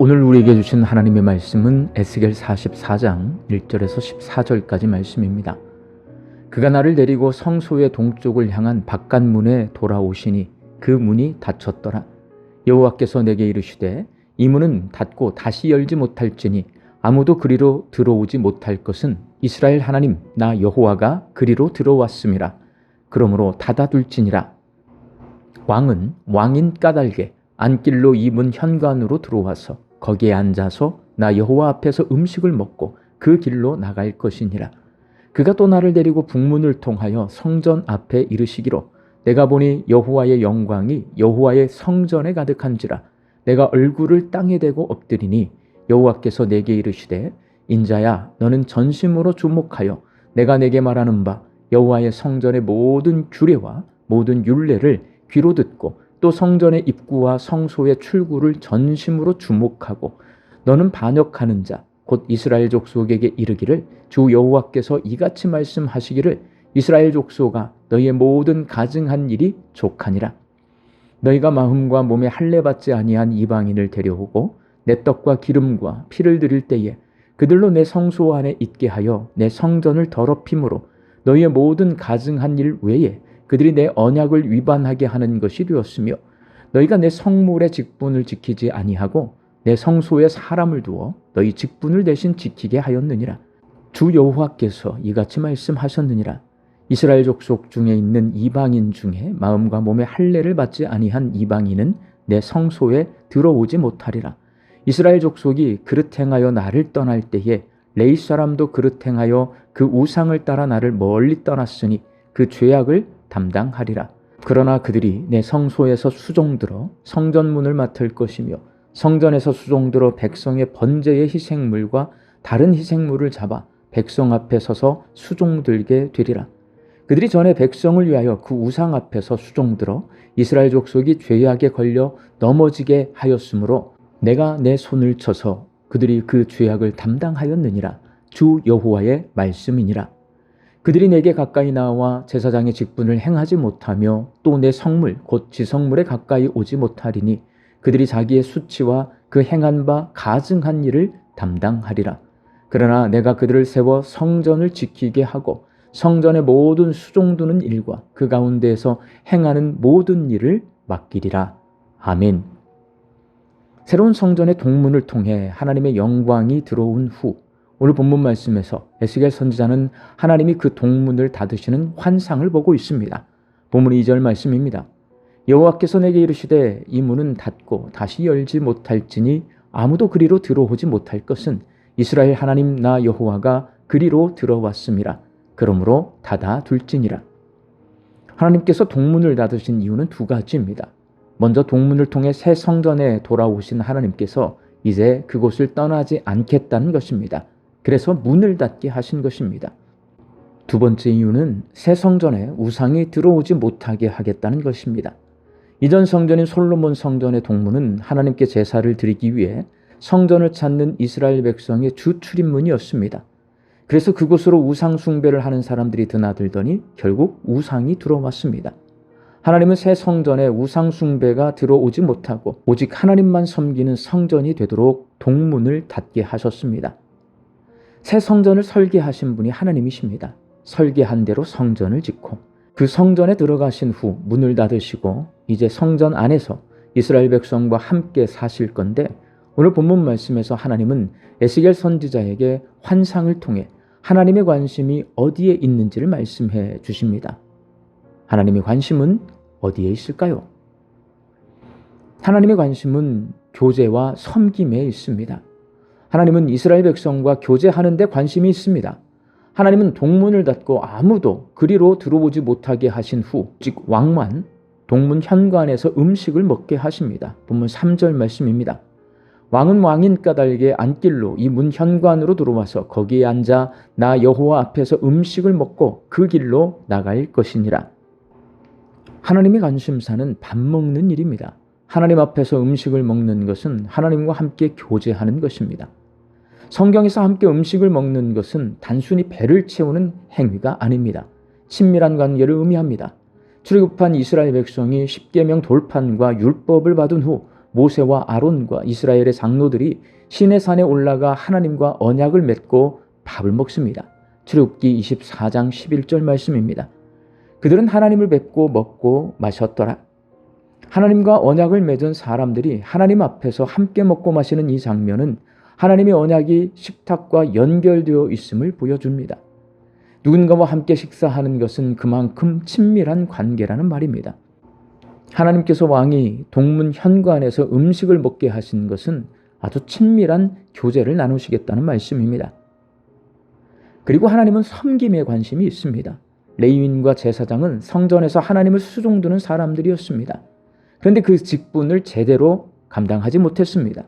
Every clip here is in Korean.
오늘 우리에게 주신 하나님의 말씀은 에스겔 44장 1절에서 14절까지 말씀입니다. 그가 나를 데리고 성소의 동쪽을 향한 바깥문에 돌아오시니 그 문이 닫혔더라. 여호와께서 내게 이르시되 이 문은 닫고 다시 열지 못할지니 아무도 그리로 들어오지 못할 것은 이스라엘 하나님 나 여호와가 그리로 들어왔음이라. 그러므로 닫아둘지니라. 왕은 왕인 까닭에 안길로 이 문 현관으로 들어와서 거기에 앉아서 나 여호와 앞에서 음식을 먹고 그 길로 나갈 것이니라. 그가 또 나를 데리고 북문을 통하여 성전 앞에 이르시기로 내가 보니 여호와의 영광이 여호와의 성전에 가득한지라. 내가 얼굴을 땅에 대고 엎드리니 여호와께서 내게 이르시되 인자야 너는 전심으로 주목하여 내가 내게 말하는 바 여호와의 성전의 모든 규례와 모든 율례를 귀로 듣고 또 성전의 입구와 성소의 출구를 전심으로 주목하고 너는 반역하는 자 곧 이스라엘 족속에게 이르기를 주 여호와께서 이같이 말씀하시기를 이스라엘 족속아 너희의 모든 가증한 일이 족하니라. 너희가 마음과 몸에 할례 받지 아니한 이방인을 데려오고 내 떡과 기름과 피를 드릴 때에 그들로 내 성소 안에 있게 하여 내 성전을 더럽힘으로 너희의 모든 가증한 일 외에 그들이 내 언약을 위반하게 하는 것이 되었으며 너희가 내 성물의 직분을 지키지 아니하고 내 성소에 사람을 두어 너희 직분을 대신 지키게 하였느니라. 주 여호와께서 이같이 말씀하셨느니라. 이스라엘 족속 중에 있는 이방인 중에 마음과 몸에 할례를 받지 아니한 이방인은 내 성소에 들어오지 못하리라. 이스라엘 족속이 그릇 행하여 나를 떠날 때에 레위 사람도 그릇 행하여 그 우상을 따라 나를 멀리 떠났으니 그 죄악을 담당하리라. 그러나 그들이 내 성소에서 수종들어 성전문을 맡을 것이며 성전에서 수종들어 백성의 번제의 희생물과 다른 희생물을 잡아 백성 앞에 서서 수종들게 되리라. 그들이 전에 백성을 위하여 그 우상 앞에서 수종들어 이스라엘 족속이 죄악에 걸려 넘어지게 하였으므로 내가 내 손을 쳐서 그들이 그 죄악을 담당하였느니라. 주 여호와의 말씀이니라. 그들이 내게 가까이 나와 제사장의 직분을 행하지 못하며 또 내 성물 곧 지성물에 가까이 오지 못하리니 그들이 자기의 수치와 그 행한 바 가증한 일을 담당하리라. 그러나 내가 그들을 세워 성전을 지키게 하고 성전의 모든 수종두는 일과 그 가운데에서 행하는 모든 일을 맡기리라. 아멘. 새로운 성전의 동문을 통해 하나님의 영광이 들어온 후 오늘 본문 말씀에서 에스겔 선지자는 하나님이 그 동문을 닫으시는 환상을 보고 있습니다. 본문 2절 말씀입니다. 여호와께서 내게 이르시되 이 문은 닫고 다시 열지 못할지니 아무도 그리로 들어오지 못할 것은 이스라엘 하나님 나 여호와가 그리로 들어왔음이라. 그러므로 닫아둘지니라. 하나님께서 동문을 닫으신 이유는 두 가지입니다. 먼저 동문을 통해 새 성전에 돌아오신 하나님께서 이제 그곳을 떠나지 않겠다는 것입니다. 그래서 문을 닫게 하신 것입니다. 두 번째 이유는 새 성전에 우상이 들어오지 못하게 하겠다는 것입니다. 이전 성전인 솔로몬 성전의 동문은 하나님께 제사를 드리기 위해 성전을 찾는 이스라엘 백성의 주 출입문이었습니다. 그래서 그곳으로 우상 숭배를 하는 사람들이 드나들더니 결국 우상이 들어왔습니다. 하나님은 새 성전에 우상 숭배가 들어오지 못하고 오직 하나님만 섬기는 성전이 되도록 동문을 닫게 하셨습니다. 새 성전을 설계하신 분이 하나님이십니다. 설계한 대로 성전을 짓고 그 성전에 들어가신 후 문을 닫으시고 이제 성전 안에서 이스라엘 백성과 함께 사실 건데 오늘 본문 말씀에서 하나님은 에스겔 선지자에게 환상을 통해 하나님의 관심이 어디에 있는지를 말씀해 주십니다. 하나님의 관심은 어디에 있을까요? 하나님의 관심은 교제와 섬김에 있습니다. 하나님은 이스라엘 백성과 교제하는 데 관심이 있습니다. 하나님은 동문을 닫고 아무도 그리로 들어오지 못하게 하신 후 즉 왕만 동문 현관에서 음식을 먹게 하십니다. 본문 3절 말씀입니다. 왕은 왕인 까닭에 안길로 이 문 현관으로 들어와서 거기에 앉아 나 여호와 앞에서 음식을 먹고 그 길로 나갈 것이니라. 하나님의 관심사는 밥 먹는 일입니다. 하나님 앞에서 음식을 먹는 것은 하나님과 함께 교제하는 것입니다. 성경에서 함께 음식을 먹는 것은 단순히 배를 채우는 행위가 아닙니다. 친밀한 관계를 의미합니다. 출애굽한 이스라엘 백성이 십계명 돌판과 율법을 받은 후 모세와 아론과 이스라엘의 장로들이 시내산에 올라가 하나님과 언약을 맺고 밥을 먹습니다. 출애굽기 24장 11절 말씀입니다. 그들은 하나님을 뵙고 먹고 마셨더라. 하나님과 언약을 맺은 사람들이 하나님 앞에서 함께 먹고 마시는 이 장면은 하나님의 언약이 식탁과 연결되어 있음을 보여줍니다. 누군가와 함께 식사하는 것은 그만큼 친밀한 관계라는 말입니다. 하나님께서 왕이 동문 현관에서 음식을 먹게 하신 것은 아주 친밀한 교제를 나누시겠다는 말씀입니다. 그리고 하나님은 섬김에 관심이 있습니다. 레위인과 제사장은 성전에서 하나님을 수종드는 사람들이었습니다. 그런데 그 직분을 제대로 감당하지 못했습니다.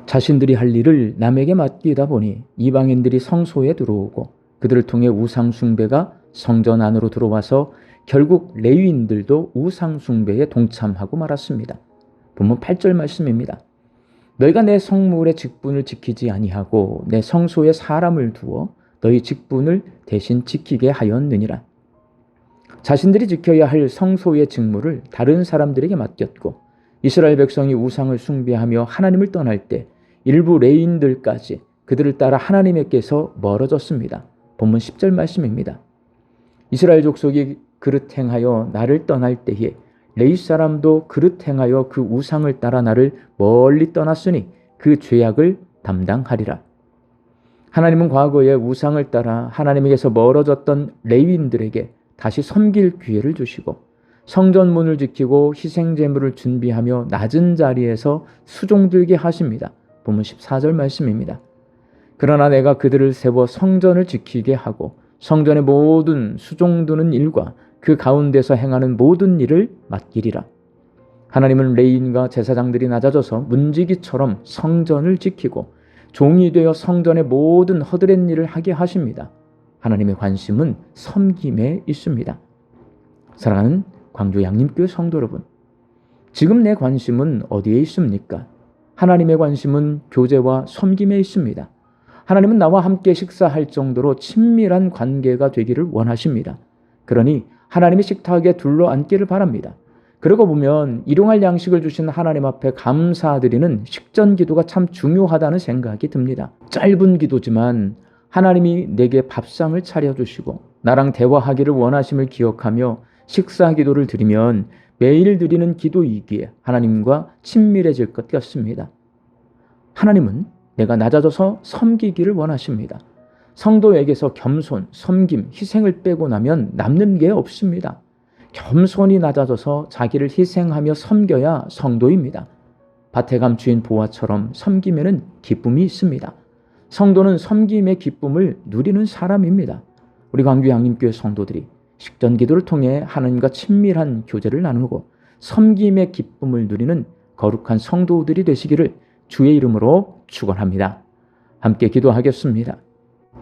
자신들이 할 일을 남에게 맡기다 보니 이방인들이 성소에 들어오고 그들을 통해 우상 숭배가 성전 안으로 들어와서 결국 레위인들도 우상 숭배에 동참하고 말았습니다. 본문 8절 말씀입니다. 너희가 내 성물의 직분을 지키지 아니하고 내 성소에 사람을 두어 너희 직분을 대신 지키게 하였느니라. 자신들이 지켜야 할 성소의 직무를 다른 사람들에게 맡겼고 이스라엘 백성이 우상을 숭배하며 하나님을 떠날 때 일부 레위인들까지 그들을 따라 하나님께서 멀어졌습니다. 본문 10절 말씀입니다. 이스라엘 족속이 그릇 행하여 나를 떠날 때에 레위 사람도 그릇 행하여 그 우상을 따라 나를 멀리 떠났으니 그 죄악을 담당하리라. 하나님은 과거에 우상을 따라 하나님에게서 멀어졌던 레위인들에게 다시 섬길 기회를 주시고 성전문을 지키고 희생제물을 준비하며 낮은 자리에서 수종들게 하십니다. 본문 14절 말씀입니다. 그러나 내가 그들을 세워 성전을 지키게 하고 성전의 모든 수종드는 일과 그 가운데서 행하는 모든 일을 맡기리라. 하나님은 레위인과 제사장들이 낮아져서 문지기처럼 성전을 지키고 종이 되어 성전의 모든 허드렛 일을 하게 하십니다. 하나님의 관심은 섬김에 있습니다. 사랑하는 광주 양림교회 성도 여러분, 지금 내 관심은 어디에 있습니까? 하나님의 관심은 교제와 섬김에 있습니다. 하나님은 나와 함께 식사할 정도로 친밀한 관계가 되기를 원하십니다. 그러니 하나님의 식탁에 둘러앉기를 바랍니다. 그러고 보면 일용할 양식을 주신 하나님 앞에 감사드리는 식전 기도가 참 중요하다는 생각이 듭니다. 짧은 기도지만 하나님이 내게 밥상을 차려주시고 나랑 대화하기를 원하심을 기억하며 식사 기도를 드리면 매일 드리는 기도이기에 하나님과 친밀해질 것 같습니다. 하나님은 내가 낮아져서 섬기기를 원하십니다. 성도에게서 겸손, 섬김, 희생을 빼고 나면 남는 게 없습니다. 겸손히 낮아져서 자기를 희생하며 섬겨야 성도입니다. 밭에 감추인 보화처럼 섬김에는 기쁨이 있습니다. 성도는 섬김의 기쁨을 누리는 사람입니다. 우리 광주 양림교회 성도들이 식전 기도를 통해 하나님과 친밀한 교제를 나누고 섬김의 기쁨을 누리는 거룩한 성도들이 되시기를 주의 이름으로 축원합니다. 함께 기도하겠습니다.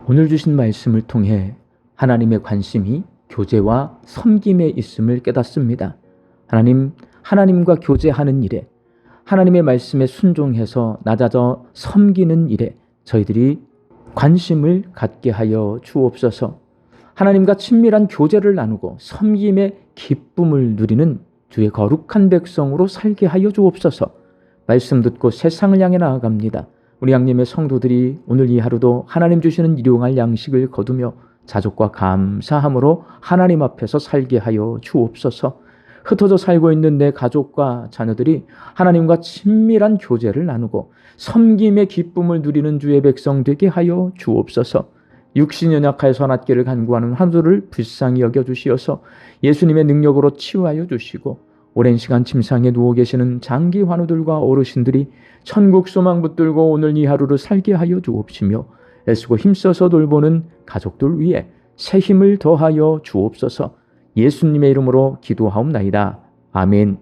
오늘 주신 말씀을 통해 하나님의 관심이 교제와 섬김에 있음을 깨닫습니다. 하나님과 교제하는 일에 하나님의 말씀에 순종해서 낮아져 섬기는 일에 저희들이 관심을 갖게 하여 주옵소서. 하나님과 친밀한 교제를 나누고 섬김의 기쁨을 누리는 주의 거룩한 백성으로 살게 하여 주옵소서. 말씀 듣고 세상을 향해 나아갑니다. 우리 양님의 성도들이 오늘 이 하루도 하나님 주시는 일용할 양식을 거두며 자족과 감사함으로 하나님 앞에서 살게 하여 주옵소서. 흩어져 살고 있는 내 가족과 자녀들이 하나님과 친밀한 교제를 나누고 섬김의 기쁨을 누리는 주의 백성 되게 하여 주옵소서. 육신이 연약하여 선악계를 간구하는 한두를 불쌍히 여겨주시어서 예수님의 능력으로 치유하여 주시고 오랜 시간 침상에 누워 계시는 장기 환우들과 어르신들이 천국 소망 붙들고 오늘 이 하루를 살게 하여 주옵시며 애쓰고 힘써서 돌보는 가족들 위해 새 힘을 더하여 주옵소서. 예수님의 이름으로 기도하옵나이다. 아멘.